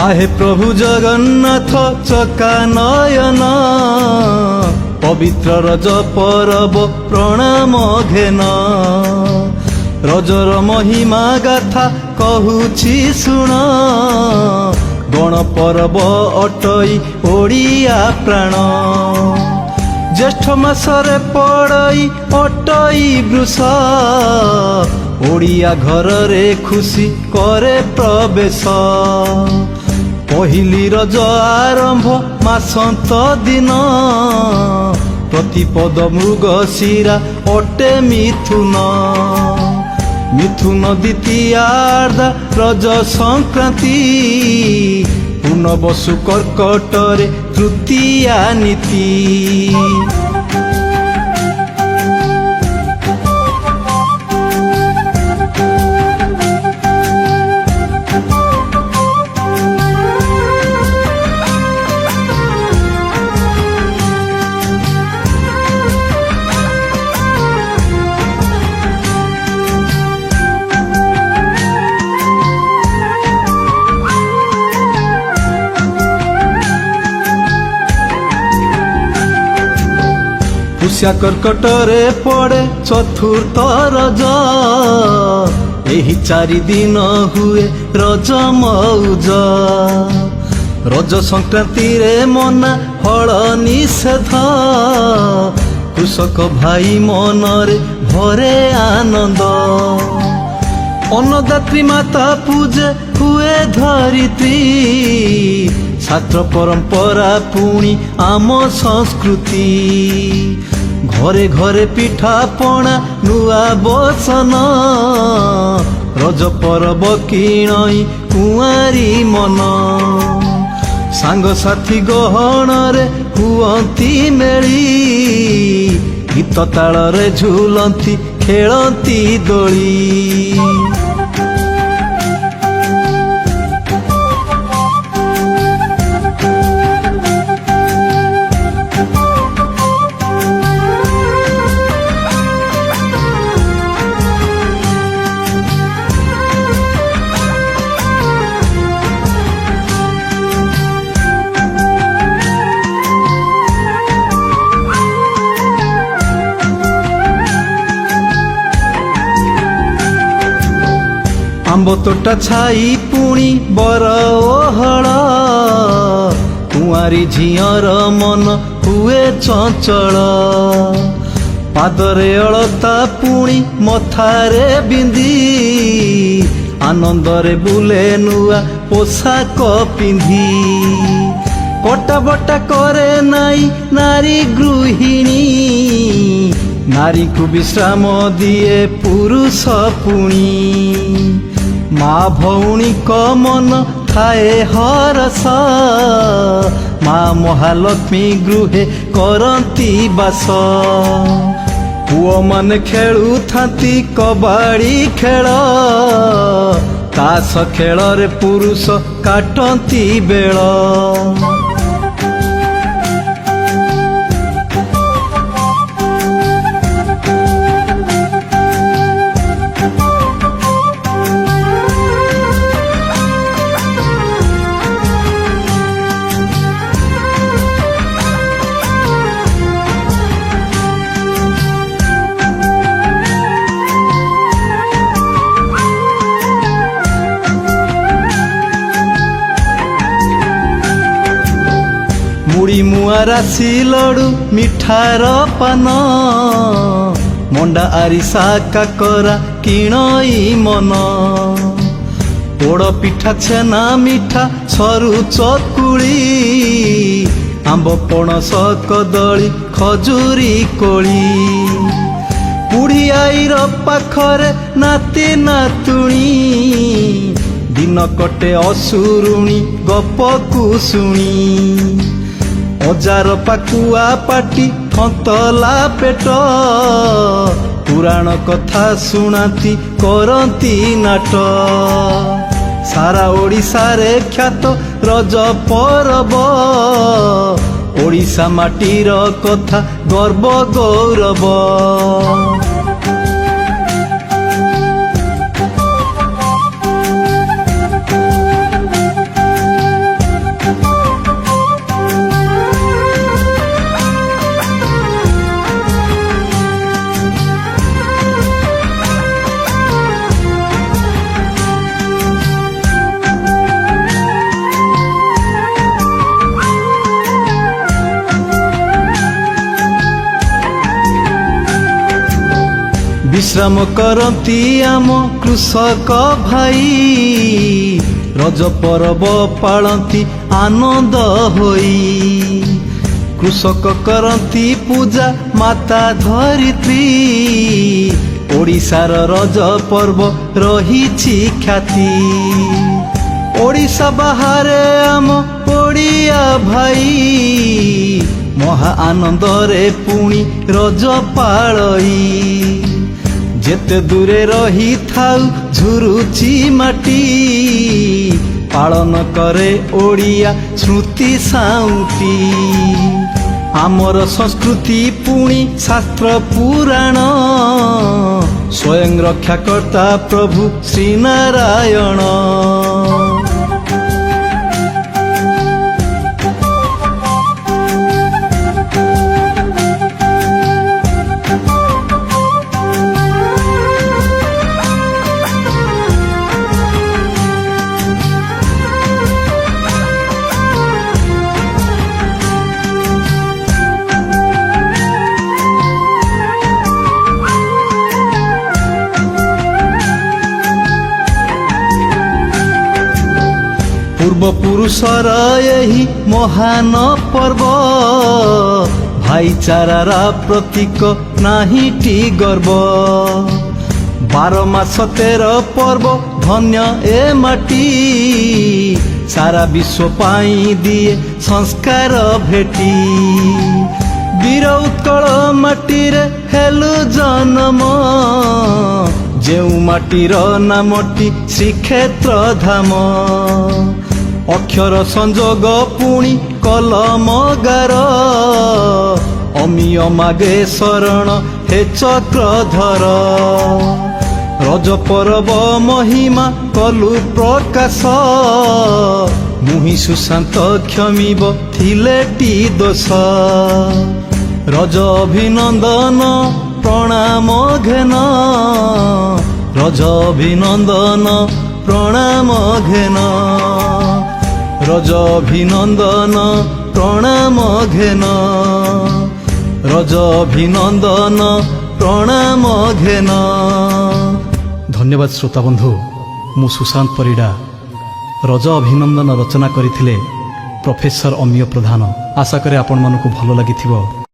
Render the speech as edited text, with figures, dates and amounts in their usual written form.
आहे प्रभु जगन्नाथ चका नयन पवित्र रज परब प्रणाम घेन रजर महिमा गाथा कहूछि शुण गण परब अटई ओडिया प्राण ज्येष्ठ मासरे पड़ई अटई वृष ओडिया घर रे खुशी करे प्रवेश पहिली रज आरंभ मासंत दिन प्रतिपद मृग शिरा अटे मिथुन मिथुन द्वितीयार्धा रज संक्रांति पूर्णबसु कर्कटरे तृतीया नीति पुष्या कर्कटरे पड़े चतुर्थ रज एही चारि दिन हुए रज मौज रज संक्रांति रे मना हल निषेध कृषक भाई मनरे भरे आनंद अन्नदात्री माता पूजे हुए धरित्री छात्र परंपरा पुणी आम संस्कृति घरे घरे पिठा पणा नुआ बसन रज परब किणई कुआरी मन सांग साथी गहण रे हुअंती मेली गीत ताल रे झूलंती खेलंती दोली आंब तोटा छाई पुणी बर ओहळ कुआरी झियर मन हुए चंचल पादरे अलता पुणी मथारे बिंदी आनंदरे बुले नुआ पोशाक पिंधी कटा बटा करे नाई नारी गृहिणी नारी को विश्राम दिए पुरुष पुणी माँ भौणी को मन थाए हरस माँ महालक्ष्मी गृहे करती बास पुओ माने खेलु थांती कबाड़ी खेल तास खेल रे पुरुष काटती बेल मुड़ी मुआ राशि लड़ू मिठार पान मंडा आरिसा काकरा किणई मन पोड़ पिठा छेना मिठा सरू चकुली आंब पणस कदली खजूरी कोली बुढ़ी आईर पाखरे नाती नातुणी दिन कटे असुरुणी गप कुशुणी अजार पाकुआ पाटी थंतला पेट पुराण कथा शुणाती करती नाट सारा ओडिशा रे ख्यात रज परब ओडिशा माटीर कथा गर्व गौरव परिश्रम करती आम कृषक भाई रज पर्व पालती आनंद होई कृषक करती पूजा माता धरित्री ओडिशार रज पर्व रहिछि ख्याति ओडिशा बाहरे आम ओडिया भाई महा आनंद रे पुणी रज पालई जेते दूरे रही थाउ झुरुची माटी पालन करे ओडिया श्रुति साउटी आमर संस्कृति पुणी शास्त्र पुराण स्वयं रक्षाकर्ता प्रभु श्री नारायण पूर्व पुरुषर यही महान पर्व भाईचारार प्रतीक नाहीटी गर्व 12 मास 13 पर्व धन्य ए माटी सारा विश्व पाई दिए संस्कार भेटी वीर उत्कल माटी रे हेलु जन्म जेउ माटीर नामटी श्रीक्षेत्र धाम अक्षर संजोग पुणी कलम गार अमीय मागे शरण हे चक्रधर रज पर्व महिमा कलु प्रकाश मुहि सुशांत क्षमीब थिलेटी दोष रज अभिनंदन प्रणाम घेन रज अभिनंदन प्रणाम घेन रज अभिनंदन प्रणाम घेन रज अभिनंदन प्रणाम घेन। धन्यवाद श्रोता बंधु मु सुशांत परिडा रज अभिनंदन रचना करथिले प्रोफेसर अमीय प्रधान आशा करे आपण मानकु भलो लागिथिबो।